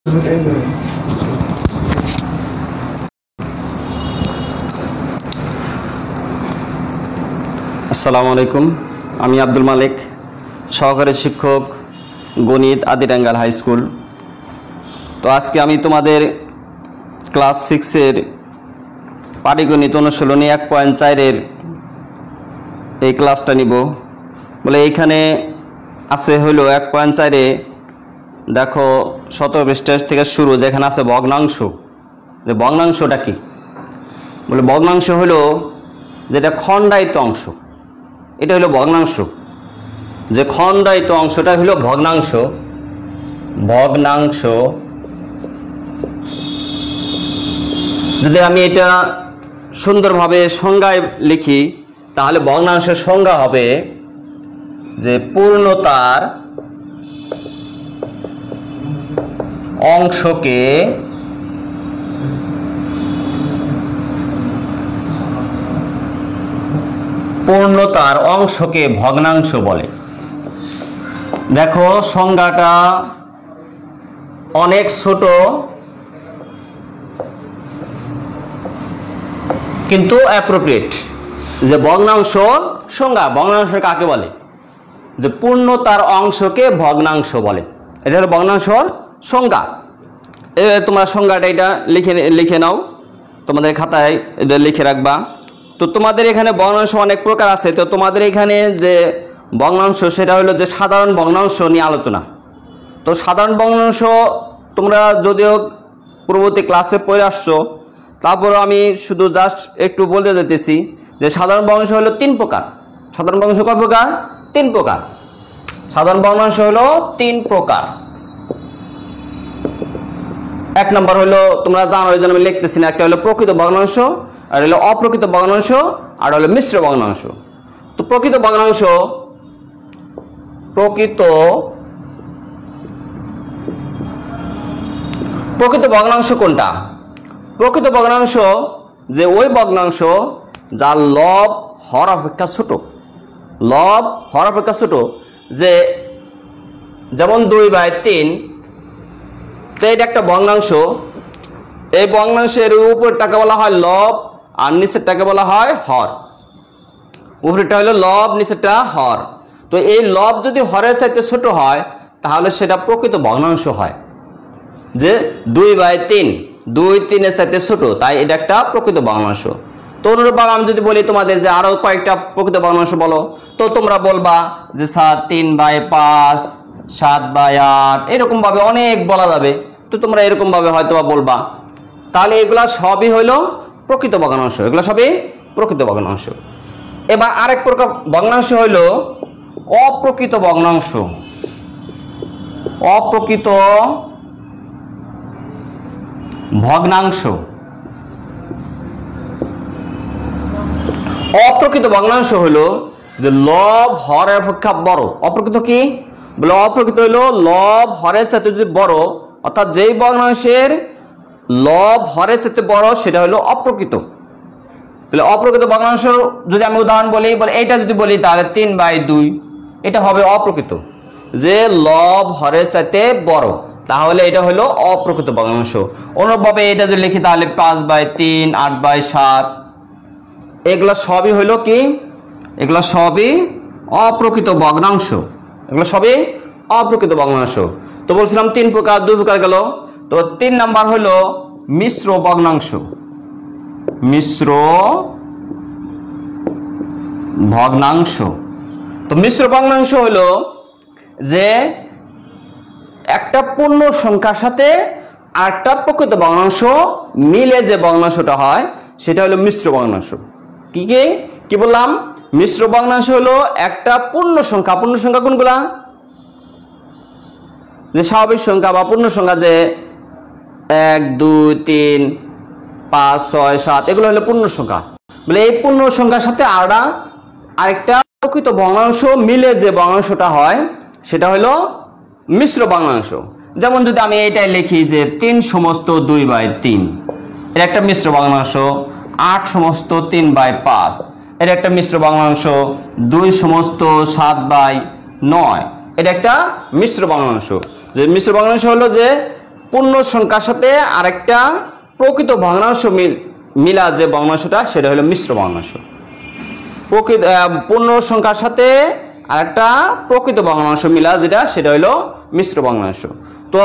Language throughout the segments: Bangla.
আসসালামু আলাইকুম। আমি আব্দুল মালিক, সহকারী শিক্ষক, গণিত, আদিরাঙ্গাল হাই স্কুল। তো আজকে আমি তোমাদের ক্লাস 6-এর পাটিগণিত অনুশীলনী 1.4-এর এই ক্লাসটা নিব। বলে এইখানে আছে হলো 1.4-এ দেখো 17 পৃষ্ঠা থেকে শুরু, যেখানে আছে ভগ্নাংশ। যে ভগ্নাংশটা কি? বলে ভগ্নাংশ হলো যেটা খণ্ডায়িত অংশ, এটা হলো ভগ্নাংশ। যে খণ্ডায়িত অংশটা হলো ভগ্নাংশ। ভগ্নাংশ যদি আমি এটা সুন্দরভাবে সংজ্ঞায় লিখি, তাহলে ভগ্নাংশের সংজ্ঞা হবে যে পূর্ণতার অংশকে ভগ্নাংশ বলে। দেখো সংজ্ঞাটা অনেক ছোট, কিন্তু অ্যাপ্রোপ্রিয়েট। যে ভগ্নাংশ সংজ্ঞা, ভগ্নাংশ কাকে বলে? যে পূর্ণতার অংশকে ভগ্নাংশ বলে। এটা হলো ভগ্নাংশর সংজ্ঞা। তোমরা সংজ্ঞাটা এটা লিখে নাও, তোমাদের খাতায় এটা লিখে রাখবা। তো তোমাদের এখানে ভগ্নাংশ অনেক প্রকার আছে। তো তোমাদের এখানে যে ভগ্নাংশ, সেটা হলো যে সাধারণ ভগ্নাংশ নিয়ে আলোচনা। তো সাধারণ ভগ্নাংশ তোমরা যদিও পূর্ববর্তী ক্লাসে পড়ে আসছো, তারপর আমি শুধু জাস্ট একটু বলতে যেতেছি যে সাধারণ ভগ্নাংশ হলো 3 প্রকার। সাধারণ ভগ্নাংশ কয় প্রকার? 3 প্রকার। সাধারণ ভগ্নাংশ হলো 3 প্রকার। 1 নম্বর হলো, তোমরা জানো, এই জন্য আমি লিখতেছি না, একটা হলো প্রকৃত ভগ্নাংশ, আর হলো অপ্রকৃত ভগ্নাংশ, আর হলো মিশ্র ভগ্নাংশ। তো প্রকৃত ভগ্নাংশ কোনটা? প্রকৃত ভগ্নাংশ যে ওই ভগ্নাংশ যার লব হর অপেক্ষা ছোট। লব হর অপেক্ষা ছোট। যে যেমন 2/3, তো এটা একটা ভগ্নাংশ। এই ভগ্নাংশের উপরটাকে বলা হয় লব, আর নিচেরটাকে বলা হয় হর। উপরেরটা হলো লব, নিচেরটা হর। তো এই লব যদি হরের চাইতে ছোট হয়, তাহলে সেটা প্রকৃত ভগ্নাংশ হয়। যে 2/3, 2/3-এর চাইতে ছোট, তাই এটা একটা প্রকৃত ভগ্নাংশ। তো অনুরূপভাবে আমি যদি বলি তোমাদের যে আরো কয়েকটা প্রকৃত ভগ্নাংশ বলো, তো তোমরা বলবা যে 3/5, 7/8, এরকম ভাবে অনেক বলা যাবে। তো তোমরা এরকম ভাবে হয়তো বলবা। তাহলে এগুলা সবই হইল প্রকৃত ভগ্নাংশ। এগুলো সবই প্রকৃত ভগ্নাংশ। এবার আরেক প্রকার ভগ্নাংশ হইল অপ্রকৃত ভগ্নাংশ। অপ্রকৃত ভগ্নাংশ। অপ্রকৃত ভগ্নাংশ হলো যে লব হরের অপেক্ষা বড়। অপ্রকৃত কি বলে? অপ্রকৃত হলো লব হরের চাইতে যদি বড়, অর্থাৎ যেই ভগ্নাংশের লব হরের চাইতে বড়, সেটা হলো অপ্রকৃত। তাহলে অপ্রকৃত ভগ্নাংশ যদি আমি উদাহরণ বলি, এইটা যদি বলি, তাহলে 3/2, এটা হবে অপ্রকৃত। যে লব হরের চাইতে বড়, তাহলে এটা হলো অপ্রকৃত ভগ্নাংশ। অনুরূপভাবে এটা যদি লিখি, তাহলে 5/3, 8/7, এগুলো সবই হইল কি? এগুলো সবই অপ্রকৃত ভগ্নাংশ। এগুলো সবই অপ্রকৃত ভগ্নাংশ। তো বলছিলাম 3 প্রকার, 2 প্রকার গেল। তো 3 নাম্বার হলো মিশ্র ভগ্নাংশ। মিশ্র ভগ্নাংশ। তো মিশ্র ভগ্নাংশ হলো যে একটা পূর্ণ সংখ্যার সাথে আরেকটা প্রকৃত ভগ্নাংশ মিলে যে ভগ্নাংশটা হয়, সেটা হলো মিশ্র ভগ্নাংশ। কি বললাম? মিশ্র ভগ্নাংশ হলো একটা পূর্ণ সংখ্যা। পূর্ণ সংখ্যা কোনগুলা? যে স্বাভাবিক সংখ্যা বা পূর্ণ সংখ্যা, যে 1, 2, 3, 5, 6, 7, এগুলো হলো পূর্ণ সংখ্যা। বলে এই পূর্ণ সংখ্যার সাথে আরেকটা প্রকৃত ভগ্নাংশ মিলে যে ভগ্নাংশটা হয়, সেটা হলো মিশ্র ভগ্নাংশ। যেমন যদি আমি এইটাই লিখি যে 3/2/3, এটা একটা মিশ্র ভগ্নাংশ। 8/3/5, এটা একটা মিশ্র ভগ্নাংশ। 2/7/9, এটা একটা মিশ্র ভগ্নাংশ। যে মিশ্র ভগ্নাংশ হলো যে পূর্ণ সংখ্যার সাথে আরেকটা প্রকৃত ভগ্নাংশ মিলা যে ভগ্নাংশটা সেটা হলো মিশ্র ভগ্নাংশ। পূর্ণ সংখ্যার সাথে আরেকটা প্রকৃত ভগ্নাংশ মিলা যেটা সেটা হলো মিশ্র ভগ্নাংশ। তো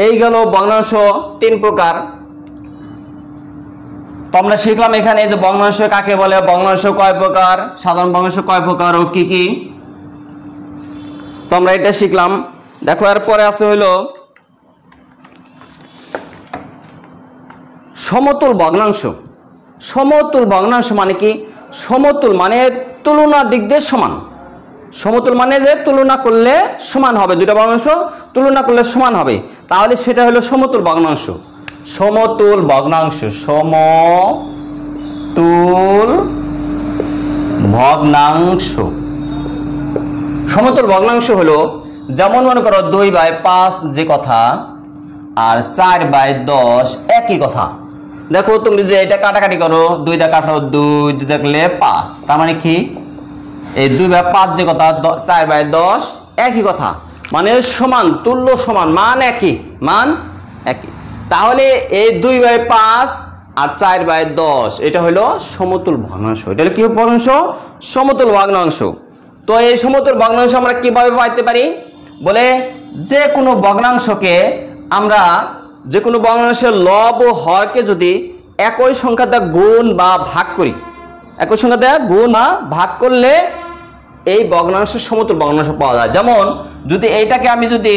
এই গেল ভগ্নাংশ 3 প্রকার। তো আমরা শিখলাম এখানে যে ভগ্নাংশ কাকে বলে, ভগ্নাংশ কয় প্রকার, সাধারণ ভগ্নাংশ কয় প্রকার ও কি কি, তো আমরা এটা শিখলাম। দেখো এরপরে আছে হলো সমতুল ভগ্নাংশ। সমতুল ভগ্নাংশ মানে কি? সমতুল মানে তুলনা দিক দিয়ে সমান। সমতুল মানে যে তুলনা করলে সমান হবে, দুইটা ভগ্নাংশ তুলনা করলে সমান হবে, তাহলে সেটা হলো সমতুল ভগ্নাংশ। সমতুল ভগ্নাংশ, সমতুল ভগ্নাংশ। সমতুল ভগ্নাংশ হলো যেমন মনে করো 2/5 যে কথা আর 4/10 একই কথা। দেখো তুমি যদি এটা কাটাকাটি করো, 2 দিয়ে কাটো 2, 2 দেখলে 5, তার মানে কি এই 2/5 যে কথা 4/10 একই কথা, মানে সমান, তুল্য সমান, মান একই, মান একই। তাহলে এই 2/5 আর 4/10 এটা হলো সমতুল ভগ্নাংশ। এটা হলো কি ভগ্নাংশ? সমতুল ভগ্নাংশ। তো এই সমতুল ভগ্নাংশ আমরা কিভাবে পাইতে পারি? বলে যে কোনো ভগ্নাংশকে আমরা যে কোনো ভগ্নাংশের লব ও হরকে যদি একই সংখ্যা দ্বারা গুণ বা ভাগ করি, একই সংখ্যা দ্বারা গুণ বা ভাগ করলে এই ভগ্নাংশের সমতুল ভগ্নাংশ পাওয়া যায়। যেমন যদি এইটাকে আমি যদি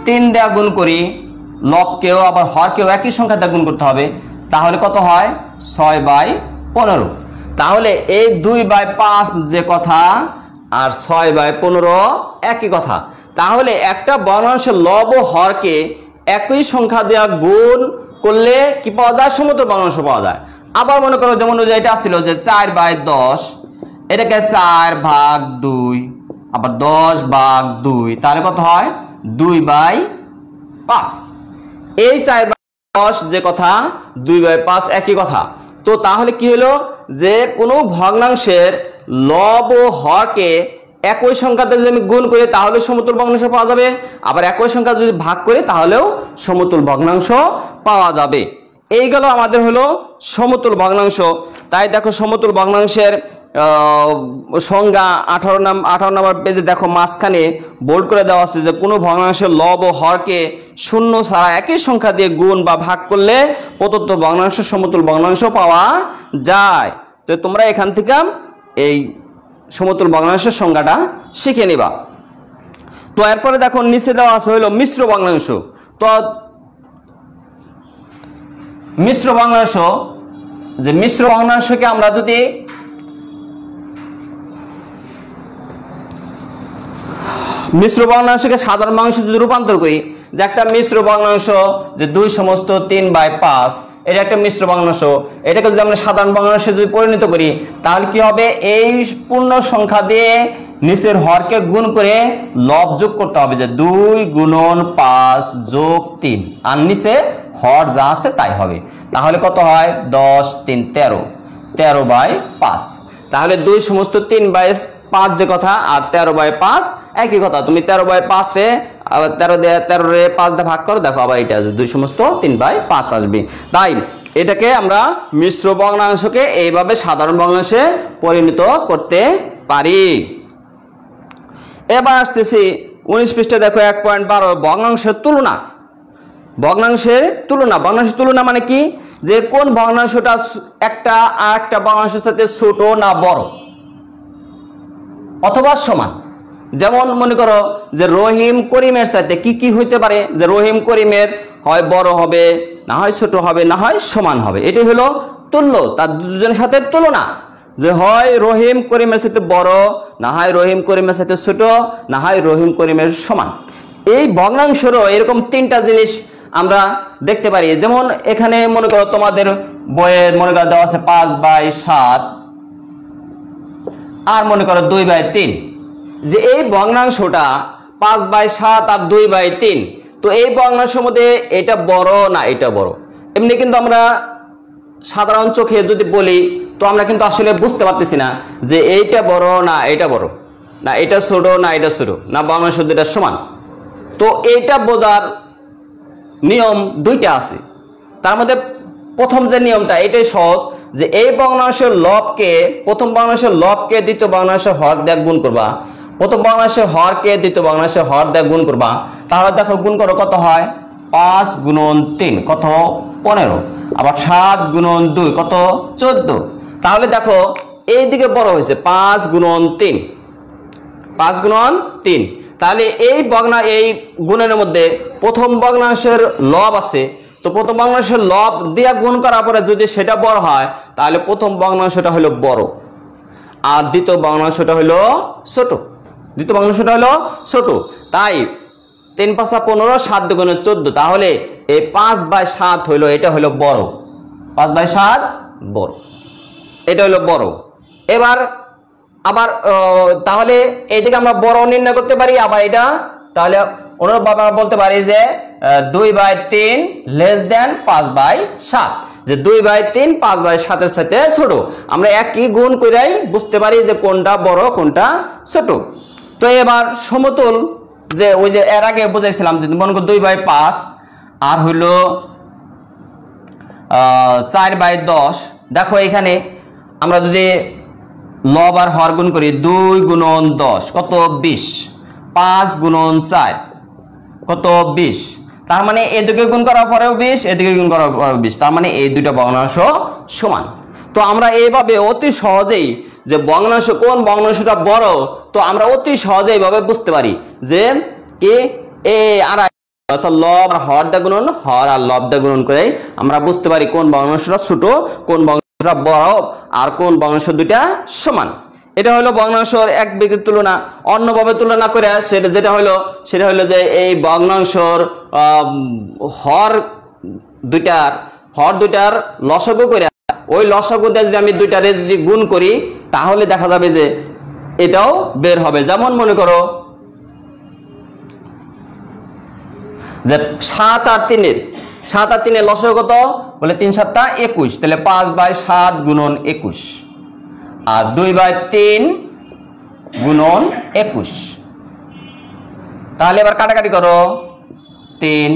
3 দ্বারা গুণ করি, লবকেও আবার হরকেও একই সংখ্যা দ্বারা গুণ করতে হবে, তাহলে কত হয়? 6/15। তাহলে এই 2/5 যে কথা আর 6/15 একই কথা। তাহলে একটা ভগ্নাংশের লব ও হরকে একই সংখ্যা দেওয়া গুণ করলে কি পাওয়া যায়? সমতুল ভগ্নাংশ পাওয়া যায়। আবার মনে করো যেমন এটা ছিল যে 4/10, এটাকে 4/2 আবার 10/2, তাহলে কত হয়? 2/5। এই 4/10 যে কথা 2/5 একই কথা। তো তাহলে কি হলো? যে কোনো ভগ্নাংশের লব ও হরকে একই সংখ্যাতে যদি আমি গুণ করি তাহলে সমতুল ভগ্নাংশ পাওয়া যাবে, আবার একই সংখ্যা যদি ভাগ করি তাহলেও সমতুল ভগ্নাংশ পাওয়া যাবে। এই গেল আমাদের হলো সমতুল ভগ্নাংশ। তাই দেখো সমতুল ভগ্নাংশের সংজ্ঞা 18 নম্বর পেজে দেখো মাঝখানে বোল্ড করে দেওয়া আছে যে কোনো ভগ্নাংশের লব ও হরকে শূন্য ছাড়া একই সংখ্যা দিয়ে গুণ বা ভাগ করলে প্রদত্ত ভগ্নাংশ সমতুল ভগ্নাংশ পাওয়া যায়। তো তোমরা এখান থেকে এই সমতুল ভগ্নাংশের সংজ্ঞাটা শিখে নিবা। তো এরপরে দেখো নিচে দেওয়া আছে হলো মিশ্র ভগ্নাংশ। তো মিশ্র ভগ্নাংশ, যে মিশ্র ভগ্নাংশকে আমরা যদি মিশ্র ভগ্নাংশকে সাধারণ ভগ্নাংশে যদি রূপান্তর করি, যে একটা মিশ্র ভগ্নাংশ যে 2/3/5 এটা একটা মিশ্র ভগ্নাংশ, এটাকে যদি আমরা সাধারণ ভগ্নাংশে যদি পরিণত করি তাহলে কি হবে? এই পূর্ণ সংখ্যা দিয়ে নিচের হরকে গুণ করে লব যোগ করতে হবে, যে 2 × 5 + 3, আর নিচে হর যা আছে তাই হবে। তাহলে কত হয়? 10 3 13, 13/5। তাহলে 2/3/5 যে কথা আর 13/5 একই কথা। তুমি 13/5 রে 13 রে 5 দিয়ে ভাগ করো, দেখো আবার এটা 2/3/5 আসবে। তাই এটাকে আমরা মিশ্র ভগ্নাংশকে এইভাবে সাধারণ ভগ্নাংশে পরিণত করতে পারি। এবার আসতেছি 19 পৃষ্ঠা দেখো 1.12 ভগ্নাংশের তুলনা। ভগ্নাংশের তুলনা, ভগ্নাংশের তুলনা মানে কি? যে কোন ভগ্নাংশটা একটা আর একটা ভগ্নাংশের সাথে ছোট না বড় অথবা সমান। যেমন মনে করো যে রহিম করিমের সাথে কি কি হইতে পারে? যে রহিম করিমের হয় বড় হবে, না হয় ছোট হবে, না হয় সমান হবে। এটাই হলো তুল্য, তার দুজনের সাথে তুলনা, যে হয় রহিম করিমের সাথে বড়, না হয় রহিম করিমের সাথে ছোট, না হয় রহিম করিমের সমান। এই ভগ্নাংশেরও এরকম 3টা জিনিস আমরা দেখতে পারি। যেমন এখানে মনে করো তোমাদের বইয়ে মনে করো দেওয়া আছে 5/7 আর মনে করো 2/3, যে এই ভগ্নাংশটা 5/7 আর 2/3, তো এই ভগ্নাংশের মধ্যে এটা বড় না এটা বড়। এমনি কিন্তু আমরা সাধারণ চোখে যদি বলি তো আমরা কিন্তু আসলে বুঝতে পারতেছি না যে এইটা বড় না এটা বড়, না এটা ছোট না এটা ছোট, না ভগ্নাংশ দুটো সমান। তো এইটা বোঝার নিয়ম দুইটা আছে। তার মধ্যে প্রথম যে নিয়মটা এটাই সহজ, যে এই ভগ্নাংশের লবকে, প্রথম ভগ্নাংশের লবকে দ্বিতীয় ভগ্নাংশের হর দিয়ে গুণ করবা, প্রথম ভগ্নাংশের হরকে দ্বিতীয় ভগ্নাংশের হর দিয়ে গুণ করবা। তাহলে দেখো গুণ করো কত হয়, 5 গুণন 3 কত 15, আবার 7 গুণন 2 কত 14। তাহলে দেখো এইদিকে বড় হয়েছে 5 গুণন 3, 5 গুণন 3। তাহলে এই গুণের মধ্যে প্রথম ভগ্নাংশের লব আছে, তো প্রথম ভগ্নাংশের লব দিয়ে গুণ করার পরে যদি সেটা বড় হয় তাহলে প্রথম ভগ্নাংশটা হলো বড়, আর দ্বিতীয় ভগ্নাংশটা হলো ছোট, দ্বিতীয় ভগ্নাংশটা হলো ছোট। তাই 3 × 5 = 15, 7 × 2 = 14। তাহলে এই 5/7 হইলো, এটা হলো বড়, 5/7 বড়, এটা হলো বড়। এবার আবার তাহলে এইদিকে আমরা বড় নির্ণয় করতে পারি। আবার এটা তাহলে অনুরূপভাবে আমরা বলতে পারি যে 2/3 < 5/7, যে 2/3 5/7 এর সাথে ছোট। আমরা একই গুণ করেই বুঝতে পারি যে কোনটা বড় কোনটা ছোট। তো এবার সমতুল, যে ওই যে এর আগে বুঝাইছিলাম যে মনে করো 2/5 আর হইলো 4/10। দেখো এখানে আমরা যদি লব আর হর গুণ করি, 2 গুণন 10 কত 20, 5 গুণন 4 কত 20। তার মানে এদিকে গুণ করার পরেও 20, এদিকে গুণ করার পরেও 20, তার মানে এই দুইটা ভগ্নাংশ সমান। তো আমরা এইভাবে অতি সহজেই যে ভগ্নাংশ কোন ভগ্নাংশটা বড়, তো আমরা অতি সহজেই এইভাবে বুঝতে পারি যে কি এ আর অর্থাৎ লব আর হর দা গুণন, হর আর লব দা গুণন করে আমরা বুঝতে পারি কোন ভগ্নাংশটা ছোট, কোন ভগ্নাংশটা বড়, আর কোন ভগ্নাংশ দুইটা সমান। এটা হলো ভগ্নাংশের এক ব্যক্তির তুলনা। অন্যভাবে তুলনা করে সেটা হলো যে এই ভগ্নাংশের হর দুইটার লসাগু করে, ওই লসাগু দিয়ে যদি আমি দুইটারে যদি গুণ করি তাহলে দেখা যাবে যে এটাও বের হবে। যেমন মনে করো যে 7 আর 3 লসাগু কত বলে 3 × 7 = 21, তাহলে 5/7 গুণন 21 আর 2/3 গুণন 21। তাহলে এবার কাটাকাটি করো, 3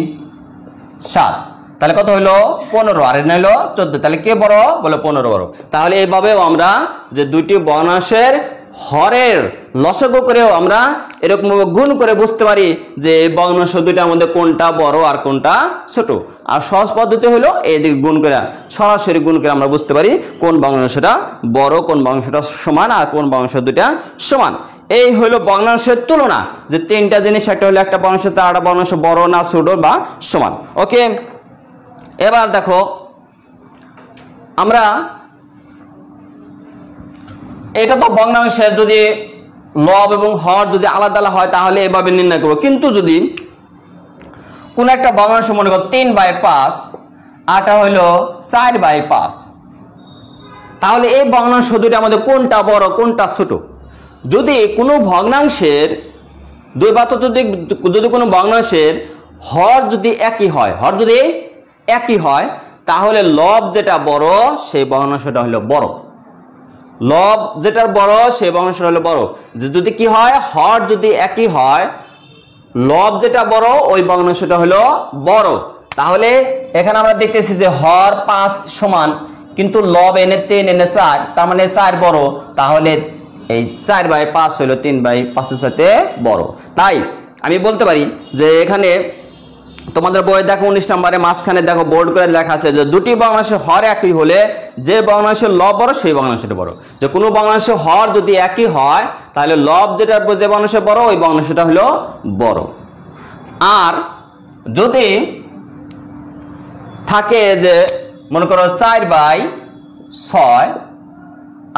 7, তাহলে কত হইলো 15, আর এটা হইলো 14। তাহলে কে বড় বলে 15 বড়। তাহলে এইভাবেও আমরা যে দুইটি ভগ্নাংশের হরের লসাগু করেও আমরা এরকম গুণ করে বুঝতে পারি যে এই ভগ্নাংশ দুইটার মধ্যে কোনটা বড় আর কোনটা ছোট। আর সহজ পদ্ধতি হলো এইদিকে গুণ করে, সরাসরি গুণ করে আমরা বুঝতে পারি কোন ভগ্নাংশটা বড়, কোন ভগ্নাংশটা সমান, আর কোন ভগ্নাংশ দুইটা সমান। এই হলো ভগ্নাংশের তুলনা, যে তিনটা জিনিস, একটা হলো একটা ভগ্নাংশ তার একটা ভগ্নাংশ বড় না ছোট বা সমান। ওকে, এবার দেখো আমরা এটা তো ভগ্নাংশের যদি লব এবং হর যদি আলাদা আলাদা হয় তাহলে এভাবে নির্ণয় করব। কিন্তু যদি কোন একটা ভগ্নাংশ মনে করো 3/5, আরটা হইলো 4/5, তাহলে এই ভগ্নাংশ দুইটার মধ্যে কোনটা বড় কোনটা ছোট? যদি কোনো ভগ্নাংশের দুই বা যদি কোনো ভগ্নাংশের হর যদি একই হয়, তাহলে লব যেটা বড় সেই ভগ্নাংশটা হলো বড়, লব যেটা বড় সেই ভগ্নাংশটা হলো বড়। যে যদি কি হয়, হর যদি একই হয়, লব যেটা বড় ওই ভগ্নাংশটা হলো বড়। তাহলে এখানে আমরা দেখতেছি যে হর 5 সমান, কিন্তু লব এনে 3 এনে 4, তার মানে 4 বড়। তাহলে এই 4/5 হলো 3/5 এর সাথে বড়। তাই আমি বলতে পারি যে এখানে তোমাদের বইয়ে দেখো 19 নম্বরে মাঝখানে দেখো বোল্ড করে লেখা আছে যে দুটি ভগ্নাংশের হর একই হলে যে ভগ্নাংশের লব বড় সেই ভগ্নাংশটা বড়। যে কোনো ভগ্নাংশের হর যদি একই হয় তাহলে লব যে ভগ্নাংশ বড় ওই ভগ্নাংশটা হলো বড়। আর যদি থাকে যে মনে করো 4/6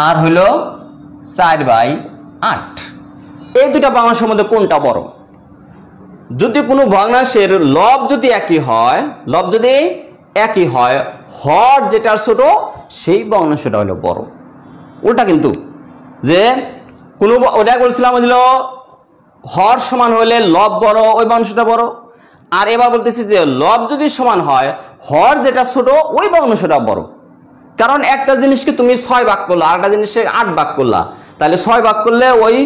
আর হলো 4/8, এই দুটা ভগ্নাংশের মধ্যে কোনটা বড়? যদি কোনো ভগ্নাংশের লব যদি একই হয়, হর যেটা ছোট সেই ভগ্নাংশটা হলো বড়। ওটা কিন্তু যে কোনো ওটা বলছিলাম হলো হর সমান হলে লব বড় ওই ভগ্নাংশটা বড়। আর এবার বলতেছি যে লব যদি সমান হয়, হর যেটা ছোট ওই ভগ্নাংশটা বড়। কারণ একটা জিনিসকে তুমি 6 ভাগ করলা, আর একটা জিনিসকে 8 ভাগ করলা, তাহলে 6 ভাগ করলে ওই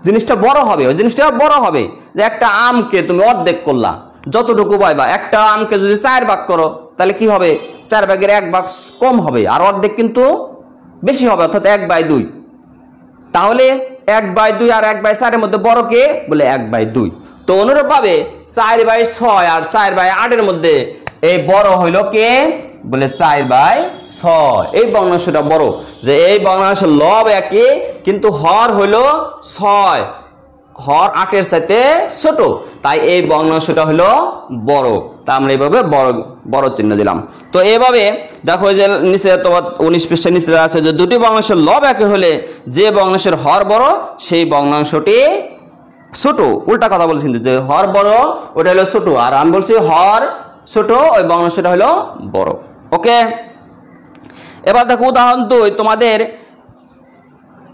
জিনিসটা বড় হবে, ওই জিনিসটা বড় হবে। যে একটা আমকে তুমি অর্ধেক করলা, যতটুকু পাইবা, একটা আমকে যদি 4 ভাগ করো তাহলে কি হবে, 4 ভাগের 1 ভাগ কম হবে, আর অর্ধেক কিন্তু বেশি হবে, অর্থাৎ 1/2। তাহলে 1/2 আর 1/4 এর মধ্যে বড় কে, বলে 1/2। তো অনুরূপভাবে 4/6 আর 4/8 এর মধ্যে এই বড় হইল কে, বলে 4/6। এই ভগ্নাংশটা বড়, যে এই ভগ্নাংশের লব একই কিন্তু হর হইল 6, হর 8 এর চাইতে ছোট, তাই এই ভগ্নাংশটা হলো বড়। তা আমরা এইভাবে বড় চিহ্ন দিলাম। তো এইভাবে দেখো যে নিচে তোমার 19 পৃষ্ঠার নিচে আছে যে দুটি ভগ্নাংশের লব একই হলে যে ভগ্নাংশের হর বড় সেই ভগ্নাংশটি ছোট। উল্টা কথা বলছি, যে হর বড় ওটা হলো ছোট, আর আমি বলছি হর ছোট ওই ভগ্নাংশটা হলো বড়। ওকে, এবার দেখো উদাহরণ 2, তোমাদের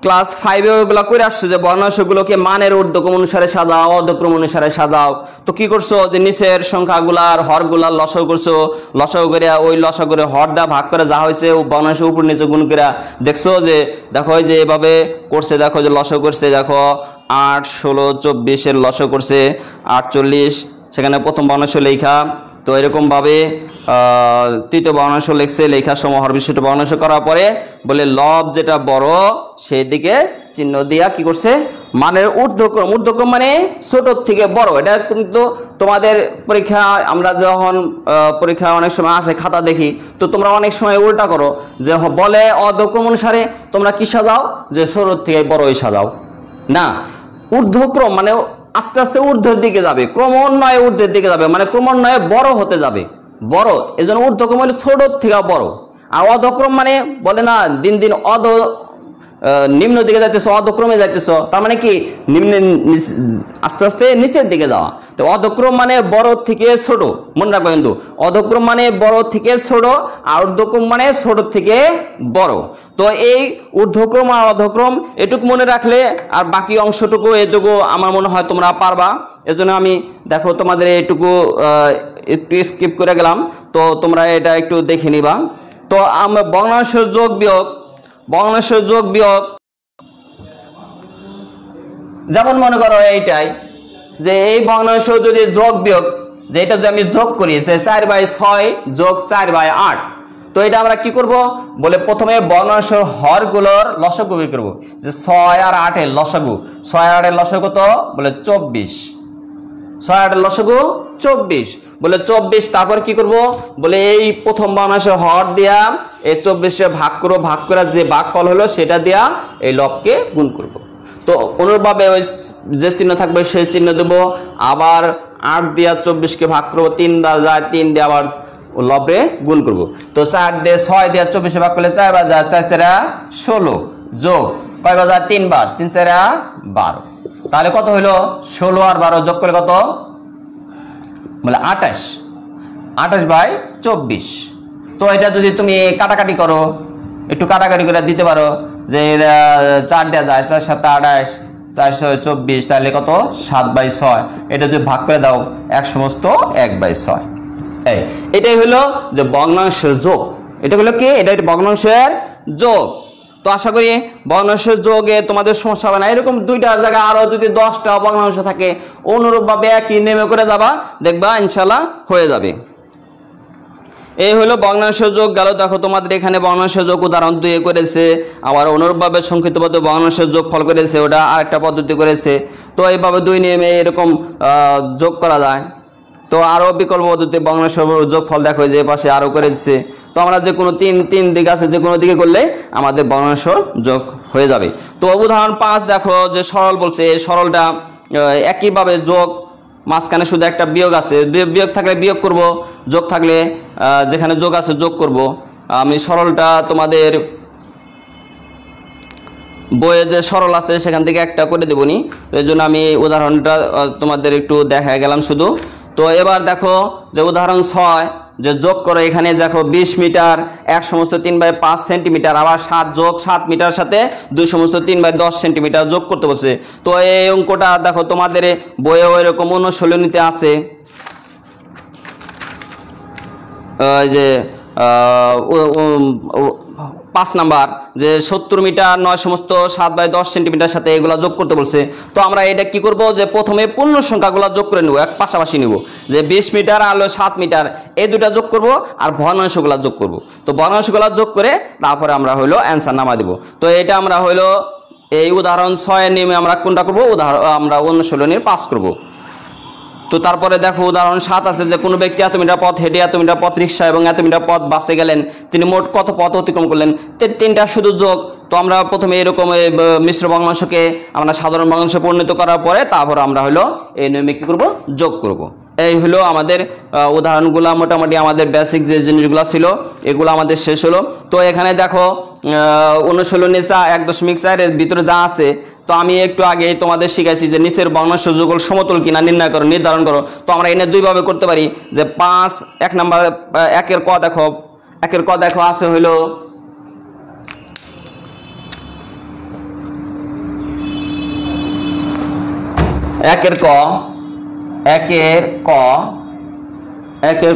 ক্লাস 5 এ ওগুলো করে আসছো যে ভগ্নাংশগুলোকে মানের ঊর্ধ্বক্রম অনুসারে সাজাও, অধক্রম অনুসারে সাজাও। তো কি করছো, যে নিচের সংখ্যাগুলার হরগুলার লসাগু করছো, লসাগু করে ওই লসাগু করে হর দা ভাগ করে যা হয়েছে ভগ্নাংশ উপর নিচে গুণ করে দেখছো যে দেখো যে এভাবে করছে, দেখো যে লসাগু করছে, দেখো 8, 16, 24 এর লসাগু করছে 48, সেখানে প্রথম ভগ্নাংশ লেখা। তো এরকম ভাবে তৃতীয় ভগ্নাংশ লিখছে, লেখা সমহর বিশিষ্ট ভগ্নাংশ করার পরে বলে লব যেটা বড় সেই দিকে চিহ্ন দিয়া কি করছে, মানের ঊর্ধ্বক্রম, ঊর্ধ্বক্রম মানে ছোট থেকে বড়। এটা কিন্তু তোমাদের পরীক্ষা, আমরা যখন পরীক্ষা অনেক সময় আসে খাতা দেখি, তো তোমরা অনেক সময় উল্টা করো, যে বলে অধক্রম অনুসারে তোমরা কি সাজাও, যে ছোট থেকে বড়ই সাজাও। না, ঊর্ধ্বক্রম মানে আস্তে আস্তে ঊর্ধ্বের দিকে যাবে, ক্রমান্বয়ে ঊর্ধ্বের দিকে যাবে, মানে ক্রমান্বয়ে বড় হতে যাবে, বড়। এই জন্য ঊর্ধ্বক্রম মানে ছোট থেকে বড়, আর অধক্রম মানে বলে না দিন দিন নিম্ন দিকে যাইতেছ, অধক্রমে যাইতেছ, তার মানে কি নিম্ন আস্তে আস্তে নিচের দিকে যাওয়া। তো অধক্রম মানে বড় থেকে ছোট, মনে রাখবে কিন্তু অধক্রম মানে বড় থেকে ছোট, আর ঊর্ধ্বক্রম মানে ছোট থেকে বড়। তো এই ঊর্ধ্বক্রম আর অধক্রম এটুকু মনে রাখলে আর বাকি অংশটুকু এটুকু আমার মনে হয় তোমরা পারবা। এজন্য আমি দেখো তোমাদের এইটুকু একটু স্কিপ করে গেলাম, তো তোমরা এটা একটু দেখে নিবা। তো আমরা ভগ্নাংশের যোগ বিয়োগ, ভগ্নাংশের যোগ বিয়োগ যেমন মনে করো এইটাই, যে এই ভগ্নাংশ যদি যোগ বিয়োগ, যেটা যদি আমি যোগ করি যে 4/6 যোগ 4/8, তো এটা আমরা কি করব, বলে প্রথমে ভগ্নাংশের হরগুলোর লসাগু বের করব। যে 6 আর 8 এর লসাগু, 6 আর 8 এর লসাগু কত, বলে 24, 6 আর 8 এর লসাগু 24, বলে 24। তারপর কি করব, বলে এই প্রথম ভগ্নাংশের হর দিয়া এই 24 ভাগ করব, ভাগ করার যে ভাগফল হলো সেটা দিয়া এই লবকে গুণ করব। তো অনুরূপভাবে ওই যে চিহ্ন থাকবে সেই চিহ্ন দেব, আবার 8 দিয়া 24 কে ভাগ করব, 3 বার যায় 3 দিয়ে আবার লবে গুণ করব। তো 4 দিয়ে 6 দিয়া 24 ভাগ করলে 4 বার যায় 4 4 16, যোগ কয় বার যায় 3 বার, 3 4 12, তাহলে কত হইলো 16 আর 12 যোগ করে কত, বলে 28, 28/24। তো এটা যদি তুমি কাটাকাটি করো, একটু কাটাকাটি করে দিতে পারো, যে 4 দেওয়া যায় 4 7 28, 4 6 24, তাহলে কত 7/6। এটা যদি ভাগ করে দাও 1 সমস্ত 1/6। এটাই হলো যে ভগ্নাংশের যোগ। এটা হলো কি, এটা ভগ্নাংশের যোগ। তো আশা করি ভগ্নাংশের যোগে তোমাদের সমস্যা হবে না। এরকম 2টার জায়গায় আরো যদি 10টা ভগ্নাংশ থাকে অনুরূপভাবে একই নেমে করে যাবা, দেখবা ইনশাআল্লাহ হয়ে যাবে। এই হলো ভগ্নাংশ যোগ গেল। দেখো তোমাদের এখানে ভগ্নাংশ যোগ উদাহরণ 2 করেছে, আবার অনুরূপভাবে সংক্ষিপ্ত পদ্ধতি ভগ্নাংশ যোগ ফল করেছে, ওটা আরেকটা পদ্ধতি করেছে। তো এইভাবে 2 নিয়মে এরকম যোগ করা যায়। তো আরো বিকল্প পদ্ধতি ভগ্নাংশ যোগ ফল দেখো যে পাশে আরো করেছে। তো আমরা যে কোনো তিন দিক আছে, যে কোনো দিকে করলে আমাদের ভগ্নাংশ যোগ হয়ে যাবে। তো উদাহরণ 5 দেখো যে সরল বলছে, এই সরলটা একইভাবে যোগ, মাঝখানে শুধু একটা বিয়োগ আছে, বিয়োগ থাকলে বিয়োগ করব, যোগ থাকলে যেখানে যোগ আছে যোগ করব। আমি সরলটা তোমাদের বইয়ে যে সরল আছে সেখান থেকে একটা করে দেবনি, এই জন্য আমি উদাহরণটা তোমাদের একটু দেখা গেলাম শুধু। তো এবার দেখো যে উদাহরণ 6 যে যোগ করো, এখানে দেখো 20 মিটার 1 সমস্ত 3/5 সেন্টিমিটার, আবার 7 যোগ 7 মিটার সাথে 2 সমস্ত 3/10 সেন্টিমিটার যোগ করতে বলছে। তো এই অঙ্কটা দেখো তোমাদের বইয়েও এরকম অনুশীলনীতে আছে, যে 5 নাম্বার যে 70 মিটার 9 সমস্ত 7/10 সেন্টিমিটার সাথে এগুলা যোগ করতে বলছে। তো আমরা এটা কি করব যে প্রথমে পূর্ণ সংখ্যাগুলো যোগ করে নেব, এক পাশাপাশি নেব, যে 20 মিটার আর 7 মিটার এই দুটো যোগ করব আর ভগ্নাংশগুলো যোগ করব। তো ভগ্নাংশগুলো যোগ করে তারপরে আমরা হলো অ্যানসার নামা দেব। তো এটা আমরা হলো এই উদাহরণ 6 এর নিয়মে আমরা কোনটা করব, আমরা অনুশীলনীর 5 করব। তো তারপরে দেখো উদাহরণ 7 আছে যে কোনো ব্যক্তি এত মিটার পথ হেঁটে, এত মিটার পথ রিক্সা এবং এত মিটার পথ বাসে গেলেন, তিনি মোট কত পথ অতিক্রম করলেন। তিনটা শুধু যোগ। তো আমরা প্রথমে এরকম মিশ্র ভগ্নাংশকে আমরা সাধারণ ভগ্নাংশে পরিণত করার পরে তারপর আমরা হলো এই নিয়মে কি করব, যোগ করব। এই হলো আমাদের উদাহরণগুলো, মোটামুটি আমাদের বেসিক যে জিনিসগুলো ছিল এগুলো আমাদের শেষ হলো। তো এখানে দেখো অনুশীলনী 1.4 এর ভিতরে যা আছে, তো আমি একটু আগে তোমাদের শিখাইছি যে নিচের ভগ্নাংশ যুগল সমতুল কিনা নির্ণয় করো, নির্ধারণ করো। তো আমরা এনে দুইভাবে করতে পারি, যে 1 নাম্বার একের ক দেখো আছে হইলো একের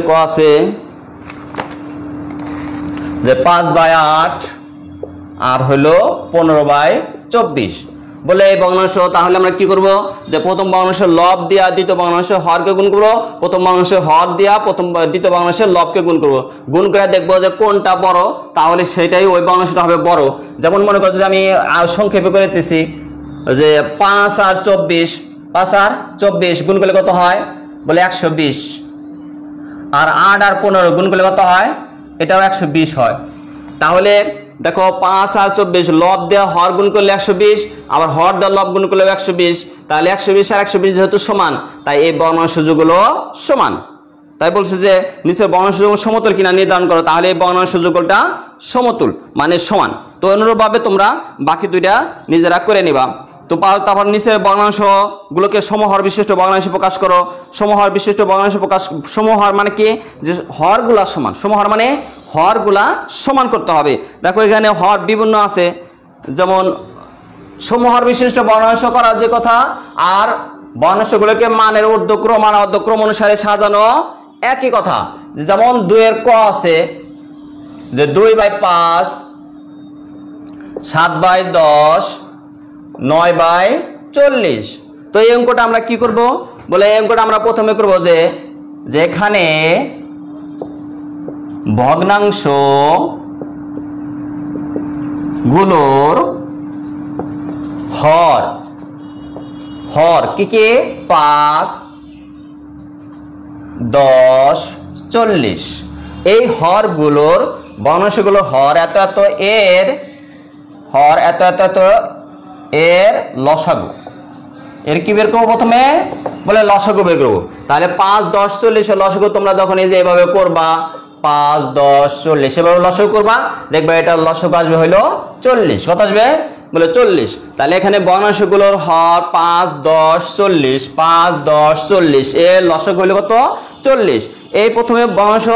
ক আছে যে 5/8 আর হলো 15/24 বলে এই ভগ্নাংশ। তাহলে আমরা কি করব, যে প্রথম ভগ্নাংশের লব দিয়া দ্বিতীয় ভগ্নাংশের হরকে গুণ করব, প্রথম ভগ্নাংশের হর দিয়া দ্বিতীয় ভগ্নাংশের লবকে গুণ করব। গুণ করে দেখবো যে কোনটা বড়, তাহলে সেটাই ওই ভগ্নাংশটা হবে বড়। যেমন মনে করো যে আমি সংক্ষেপে করে দিতেছি যে 5 আর 24 গুণ করলে কত হয়, বলে 120। আর 8 আর 15 গুণ করলে কত হয়, এটাও 120 হয়। তাহলে দেখো 5 আর 24 লব দেওয়া হর গুণ করলে 120, আবার হর দেওয়া লব গুণ করলে 120। তাহলে 120 আর 120 যেহেতু সমান, তাই এই ভগ্নাংশগুলো সমান। তাই বলছে যে নিচের ভগ্নাংশযুগল সমতুল কিনা নির্ধারণ করো। তাহলে এই ভগ্নাংশযুগলটা সমতুল মানে সমান। তো অনুরূপভাবে তোমরা বাকি দুইটা নিজেরা করে নিবা। তো তারপর নিচের ভগ্নাংশগুলোকে সমহর বিশিষ্ট ভগ্নাংশে প্রকাশ করো। সমহর বিশিষ্ট ভগ্নাংশে প্রকাশ, সমহর মানে কি, যে হরগুলা সমান। সমহর মানে হরগুলা সমান করতে হবে। দেখো এখানে হর বিভিন্ন আছে, যেমন সমহর বিশিষ্ট ভগ্নাংশ করার যে কথা, আর ভগ্নাংশগুলোকে মানের ঊর্ধ্বক্রম আর অর্ধক্রম অনুসারে সাজানো একই কথা। যেমন 2 এর ক আছে যে 2/5, 7/10, 9/40। তো এই অঙ্কটা আমরা কি করব, বলে এই অঙ্কটা আমরা প্রথমে করব যে যেখানে ভগ্নাংশ গুলোর হর কি 5, 10, 40, এই হরগুলোর ভগ্নাংশগুলোর হর এত এত এর লসাগু। এর কি বের করবো, প্রথমে বলে লসাগু বের করবো। তাহলে 5, 10, 40 এর লসাগু তোমরা যখন এই যে এভাবে করবা 5, 10, 40 এভাবে লসাগু করবা, দেখবা এটা লসাগু আসবে হইলো 40। কত আসবে, বলে 40। তাহলে এখানে ভগ্নাংশগুলোর হর 5, 10, 40, 5, 10, 40 এর লসাগু হইলো কত, 40। এই প্রথমে ভগ্নাংশ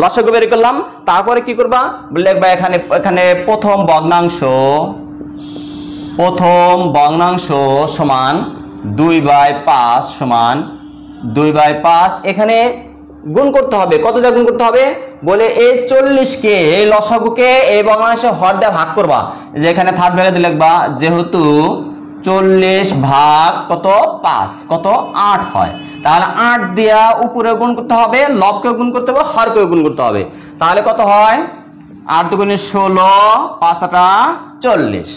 লসাগু বের করলাম। তারপরে কি করবা, বলে দেখবা এখানে প্রথম ভগ্নাংশ সমান 2/5 সমান 2/5। এখানে গুণ করতে হবে, কত দিয়ে গুণ করতে হবে, বলে এই 40কে এই লসাগুকে এই ভগ্নাংশের হর দিয়ে ভাগ করবা। যে এখানে থার্ড ব্র্যাকেট দিয়ে লিখবা, যেহেতু 40 ভাগ কত 5 কত 8 হয়, তাহলে 8 দিয়া উপরে গুণ করতে হবে, লবকে গুণ করতে হবে, হরকে গুণ করতে হবে। তাহলে কত হয়, 8 দুগুণে 16, 5 আটা 40।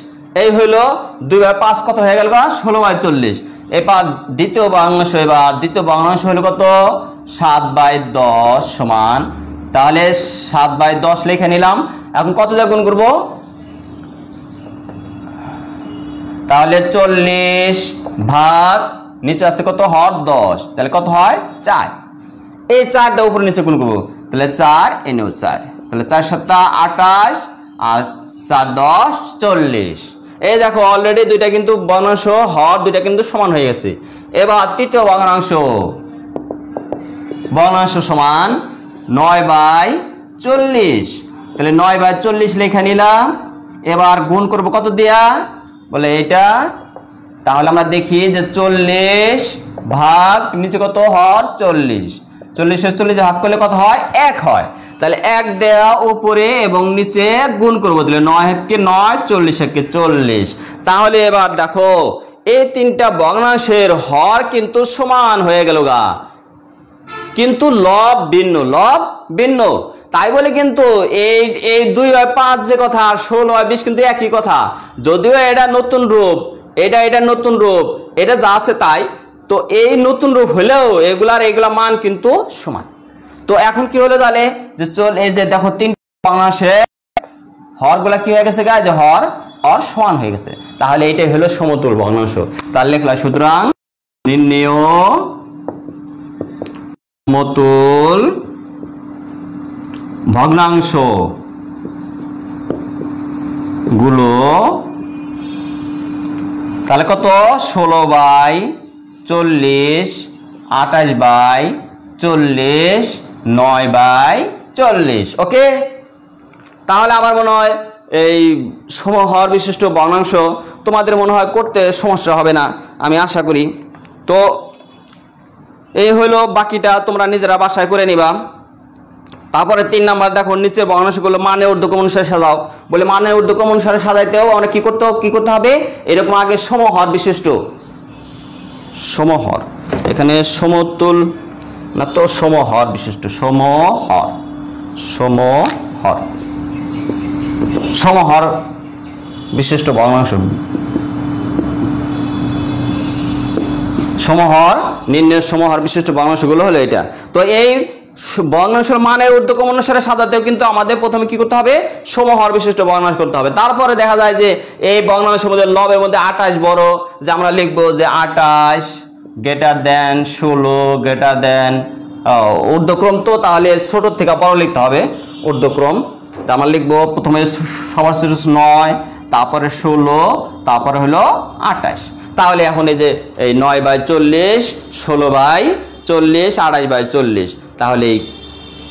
এই হইলো 2/5 কত হয়ে গেল, 16/40। এবার দ্বিতীয় ভগ্নাংশ হলো কত, 7/10 সমান, তাহলে 7/10 লিখে নিলাম। এখন কত দিয়ে গুণ করব, তাহলে 40 ভাগ নিচে আছে কত, হর 10, তাহলে কত হয় 4। এই 4 দিয়ে উপরে নিচে গুণ করবো, তাহলে 4 এনেও 4, তাহলে 4 7 28 আর 4 10 40। এই দেখো অলরেডি দুইটা কিন্তু ভগ্নাংশ হর দুইটা কিন্তু সমান হয়ে গেছে। এবার তৃতীয় ভগ্নাংশ সমান 9/40, তাহলে 9/40 লিখে নিলাম। এবার গুণ করব কত দিয়া, বলে এটা। তাহলে আমরা দেখি যে 40 ভাগ নিচে কত হর 40, 40 40 ভাগ করলে কত হয় 1 হয় তাহলে 1 দেয়া উপরে এবং নিচে গুণ করব তাহলে 9 কে 9 40 কে 40 তাহলে এবার দেখো এই তিনটা ভগ্নাংশের হর কিন্তু সমান হয়ে গেল গা কিন্তু লব ভিন্ন তাই বলে কিন্তু এই 2/5 যে কথা আর 16/20 কিন্তু একই কথা যদিও এটা নতুন রূপ এটা নতুন রূপ এটা যা আছে তাই তো এই নতুন রূপ হলেও এগুলা মান কিন্তু সমান তো এখন কি হলো তাহলে যে এই যে দেখো তিন ভগ্নাংশের হরগুলা কি হয়ে গেছে গায় যে হর সমান হয়ে গেছে তাহলে এটাই হলো সমতুল ভগ্নাংশ তাহলে লিখলাম সুতরাং নির্ণেয় সমতুল ভগ্নাংশ গুলো তাহলে কত 16/40 28/40 9/40 ওকে তাহলে আমার মনে হয় এই সমহর বিশিষ্ট ভগ্নাংশ তোমাদের মনে হয় করতে সমস্যা হবে না আমি আশা করি তো এই হলো বাকিটা তোমরা নিজেরা বাসায় করে নিবা তারপরে 3 নাম্বার দেখো নিচে ভগ্নাংশগুলো মানে ঊর্ধ্বক্রম অনুসারে সাজাও বলে মানে ঊর্ধ্বক্রম অনুসারে সাজাইতেও অনেক কি করতে হবে এরকম আগে সমহর বিশিষ্ট সমহর এখানে সমতুল না তো সমহর বিশিষ্ট সমহর বিশিষ্ট ভগ্নাংশ সমহর নির্ণয় সমহর বিশিষ্ট ভগ্নাংশগুলো হলো এটা তো এই ভগ্নাংশের মানের ঊর্ধ্বক্রম অনুসারে সাজাতেও কিন্তু আমাদের প্রথমে কি করতে হবে সমহর বিশিষ্ট ভগ্নাংশ করতে হবে তারপরে দেখা যায় যে এই ভগ্নাংশের মধ্যে লবের মধ্যে 28 বড় যে আমরা লিখবো যে 28 গ্রেটার দেন 16 গ্রেটার দেন ঊর্ধ্বক্রম তো তাহলে ছোট থেকে বড় লিখতে হবে ঊর্ধ্বক্রম তা আমরা লিখবো প্রথমে সবার ছোট 9 তারপরে 16 তারপরে হলো 28 তাহলে এখন এই যে এই 9/40 16/40 28/40 তাহলে এই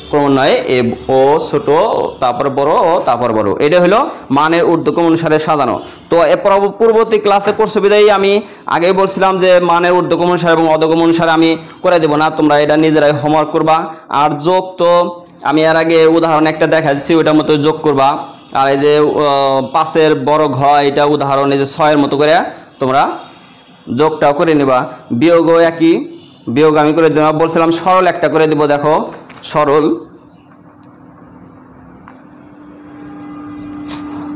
ক্রমান্বয়ে ও ছোট তারপর বড় ও তারপর বড় এটা হলো মানের ঊর্ধ্বক্রম অনুসারে সাজানো তো এর পূর্ববর্তী ক্লাসে কোর্স বিদায়ী আমি আগেই বলছিলাম যে মানের ঊর্ধ্বক্রম অনুসারে এবং অধক্রম অনুসারে আমি করে দেব না তোমরা এটা নিজেরাই হোমওয়ার্ক করবা আর যোগ তো আমি এর আগে উদাহরণ একটা দেখাচ্ছি ওটার মতো যোগ করবা আর এই যে 5 এর বড় ঘ এটা উদাহরণ এই যে 6 এর মতো করে তোমরা যোগটাও করে নিবা বিয়োগও একই বিয়োগ আমি করে দেব বলছিলাম সরল একটা করে দেব দেখো সরল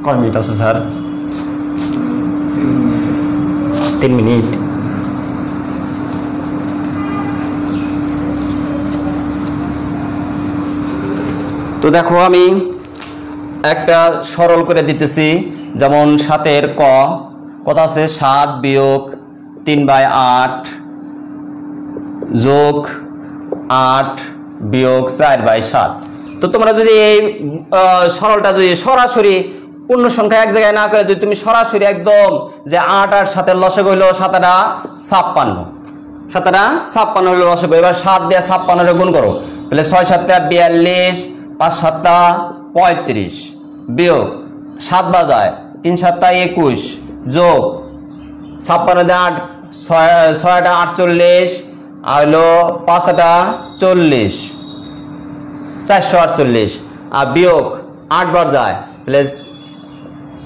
কয় মিনিট আছে স্যার 3 মিনিট তো দেখো আমি একটা সরল করে দিতেছি যেমন 7 এর ক কত আছে 7 বিয়োগ 3/8 যোগ 8 বিয়োগ 4/7 তো তোমরা যদি এই সরলটা যদি সরাসরি পূর্ণ সংখ্যা এক জায়গায় না করে যদি তুমি সরাসরি একদম যে 8 আর 7 এর লসাগু হলো 7টা 56 হলো লসাগু এবার 7 দিয়ে 56 এর গুণ করো তাহলে 6 7 42 5 7 35 বিয়োগ 7 বাজায় 3 7 21 যোগ 56 দিয়ে 8 6 48 আর হলো 5 40 448 আর বিয়োগ 8 বার যায় তাহলে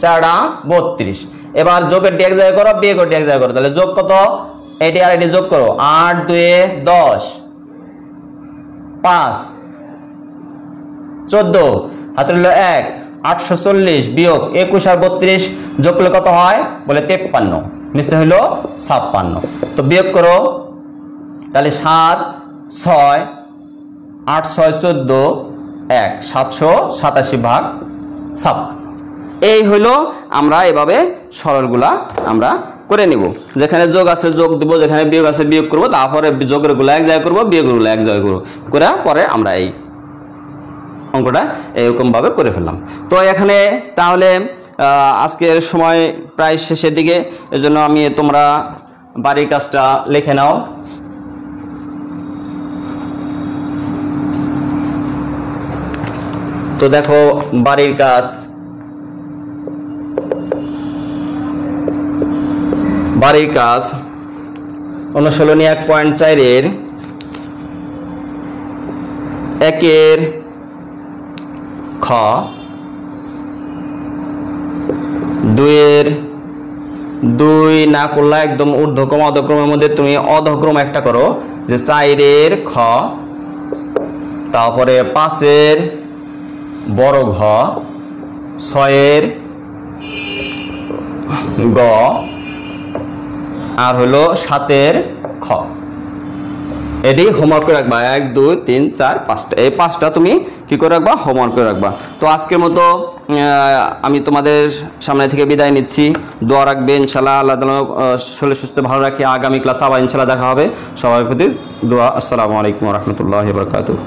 4 32 এবার যোগের এক জায়গায় করো বিয়োগের এক জায়গায় করো তাহলে যোগ কত এটি আর এটি যোগ করো 8 2 10 5 14 হাতে হলো 1 840 বিয়োগ 21 আর 32 যোগ করলে কত হয় বলে 53 নিচে হলো 56 তো বিয়োগ করো তাহলে 7 6 8 6 14 1 787 ভাগ 56 এই হলো আমরা এভাবে সরলগুলা আমরা করে নিব যেখানে যোগ আছে যোগ দেব যেখানে বিয়োগ আছে বিয়োগ করব তারপরে যোগের গুলো এক জায়গায় করব বিয়োগের গুলো এক জায়গায় করব করে পরে আমরা এই অঙ্কটা এরকম ভাবে করে ফেললাম তো এখানে তাহলে আজকের সময় প্রায় শেষের দিকে এজন্য আমি তোমরা বাড়ির কাজটা লিখে নাও তো দেখো বাড়ির কাজ অনুশীলনী 1.4 এর একের খ, দুইয়ের দুই না করলে একদম ঊর্ধ্বক্রম অধক্রমের মধ্যে তুমি অধক্রম একটা করো, যে 4-এর খ, তারপরে 5-এর বড় ঘ, 6-এর গ, আর হলো 7-এর খ। এটি হোমওয়ার্ক করে রাখবা। 1 2 3 4 5টা, এই 5টা তুমি কি করে রাখবা, হোমওয়ার্ক করে রাখবা। তো আজকের মতো আমি তোমাদের সামনে থেকে বিদায় নিচ্ছি। দোয়া রাখবে ইনশাআল্লাহ, আল্লাহ তাআলা শরীর সুস্থ ভালো রাখি। আগামী ক্লাসে আবার ইনশাআল্লাহ দেখা হবে। সবার প্রতি দোয়া। আসসালামু আলাইকুম ওয়া রাহমাতুল্লাহি ওয়া বারাকাতুহু।